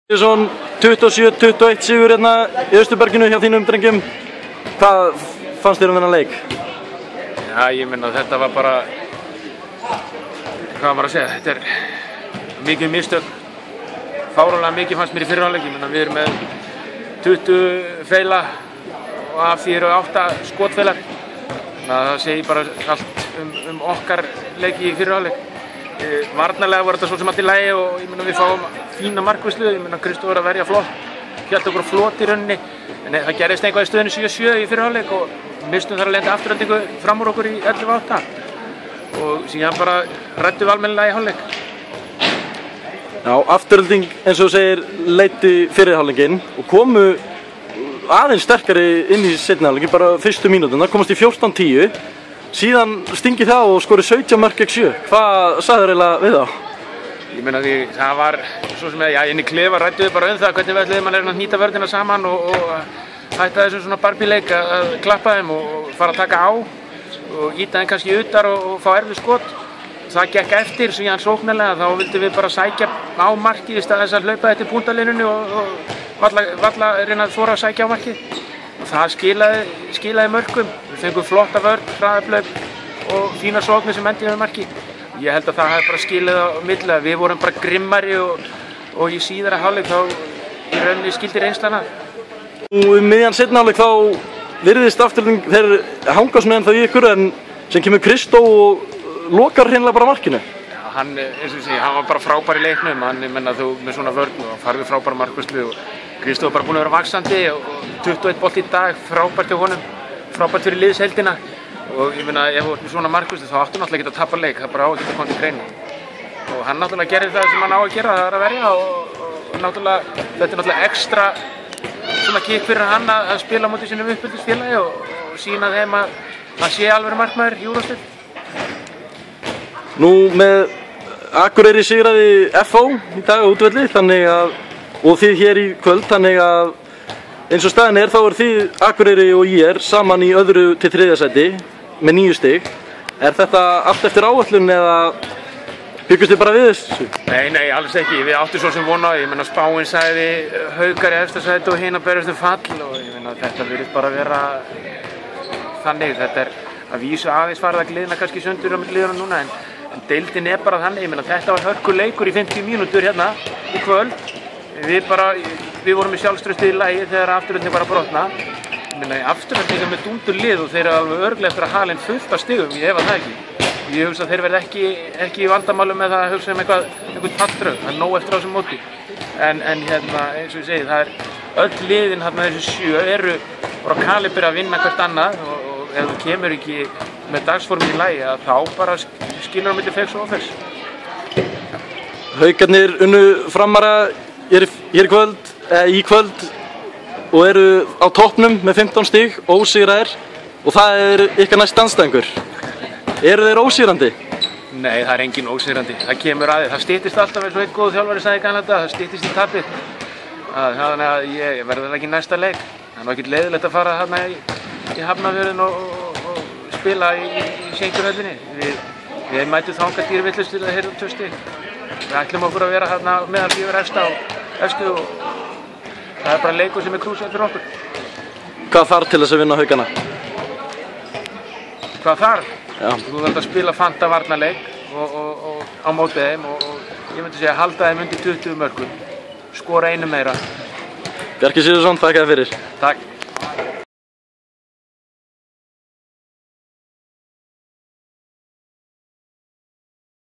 Svona 27-21 sigur hérna í Austurberginu hjá þínum drengjum. Hvað fannst þér þennan leik? Já, ég meina þetta var bara, hvað maður að segja, þetta er mikið mistök. Fáránlega mikið fannst mér í fyrri hálfleik. Ég meina við erum með 20 feila og af því eru 8 skotfeilar. Það segir bara allt okkar leiki í fyrri hálfleik. Varnarlega var þetta svo sem allt í lagi og ég meina við fáum fína markvislu. Ég meina Kristó var að verja flott, hélt okkur flott í rauninni, en það gerðist eitthvað í stöðunni 7-7 í fyrri hálfleik og mistum þar að lenda afturhaldingu fram úr okkur í 11-8 og síðan bara ræddum við almennilega í hálfleik. Já, afturhalding eins og þú segir leiddi fyrri hálfleikinn og komu aðeins sterkari inn í seinni hálfleikinn, bara fyrstu mínútuna, komast í 14-10. Síðan stingi það og skori 17 mörk gegn 7. Hvað sagðir eiginlega við þá? Ég meina því það var svo sem inn í klefa ræddu við bara það hvernig við ætluðum að hnýta vörðina saman og hætta þessum svona barbíleik að klappa þeim og fara að taka á og íta þeim kannski utar og fá erfið skot. Það gekk eftir síðan sóknarlega, þá vildum við bara sækja á markið í stað þess að hlaupa eftir púntalínunni og valla reyna að þora að sækja á markið. Það skilaði mörkum. Við fengum flotta vörn, hraðaplaup og fína sóknir sem endaði með marki. Ég held að það hefði bara skilið á milli. Við vorum bara grimmari og í síðara hálfleik þá í rauninni skildi reynslana. Miðjan seinni hálfleik þá virðist afturhalding þeir hangast meðan það í ykkur en sem kemur Kristó og lokar hreinlega bara markinu. Já, hann, eins og ég segi, hann var bara frábær í leiknum. Hann menna þú með svona vörn og farði frábæra markvislu og Kristó var bara búinn að vera vaxandi og 21 bolt í dag, frábært hjá honum, frábært fyrir liðsheildina og ég meina ef þú ert með svona markvislu þá áttu náttúrulega ekki að tapa leik, það bara á að geta komið til greina. Og hann náttúrulega gerði það sem hann á að gera, það er að verja og náttúrulega, þetta er náttúrulega ekstra svona kikk fyrir hann að spila á móti sínum uppeldisfélagi og sína þeim að hann sé alveg markmaður í úrvalsdeild. Nú með Akureyri sigraði FH í dag á útvelli og þið hér í kvöld, þannig að eins og staðan er þá þið Akureyri og ÍR saman í öðru til 3. sæti með 9 stig. Er þetta allt eftir áætlun eða byggust þið bara við þessu? Nei, alls ekki. Við áttum svo sem vona á. Ég meina spáin sagði Haukar í efsta sæti og hina berjast fall og ég meina þetta virðist bara vera þannig. Þetta er að vísu aðeins farið að gliðna kannski sundur á liðunum núna en deildin er bara þannig. Ég meina þetta var hörkuleikur í 50 mínútur hérna í kvöld. Við vorum í sjálfstraustið í lagi þegar afturhalding var að brotna. Ég meina afturhalding er með dúndur lið og þeir eru alveg örugglega eftir að hala inn fullt af stigum, ég efa það ekki. Ég hugsa að þeir verði ekki í vandamálum með það að hugsa einhvern falldraug, það er nóg eftir á þessum móti. En hérna eins og ég segi, það er öll liðin hérna þessi 7 eru bara kalibri að vinna hvert annað og ef þú kemur ekki með dagsformin í lagi þá bara skilur á milli feigs og ófeigs. Haukarnir unnu Framara í kvöld og eru á toppnum með 15 stig, ósigraðir og það er ykkar næst andstæðingur. Eru þeir ósigrandi? Nei, það er engin ósigrandi. Það kemur að því. Það styttist alltaf eins og einn góð þjálfari sagði í gamla daga, það styttist í tapið. Þannig að ég verður ekki næsta leik. Það er ekkert leiðilegt að fara þarna í Hafnarfjörðinn og spila í Sjengjurhöllinni. Við mætum þangað dýrvillust til að hirða 2 stig. Við ætlum okkur að vera þarna meðal 4 efstu og það er bara leikur sem er krúsíall fyrir okkur. Hvað þarf til þess að vinna Haukana? Hvað þarf? Já. Þú þarf að spila fanta varnarleik og á móti þeim og ég myndi segja halda þeim undir 20 mörkum, skora einu meira. Bjarki Sigurðsson, þakka þér fyrir. Takk.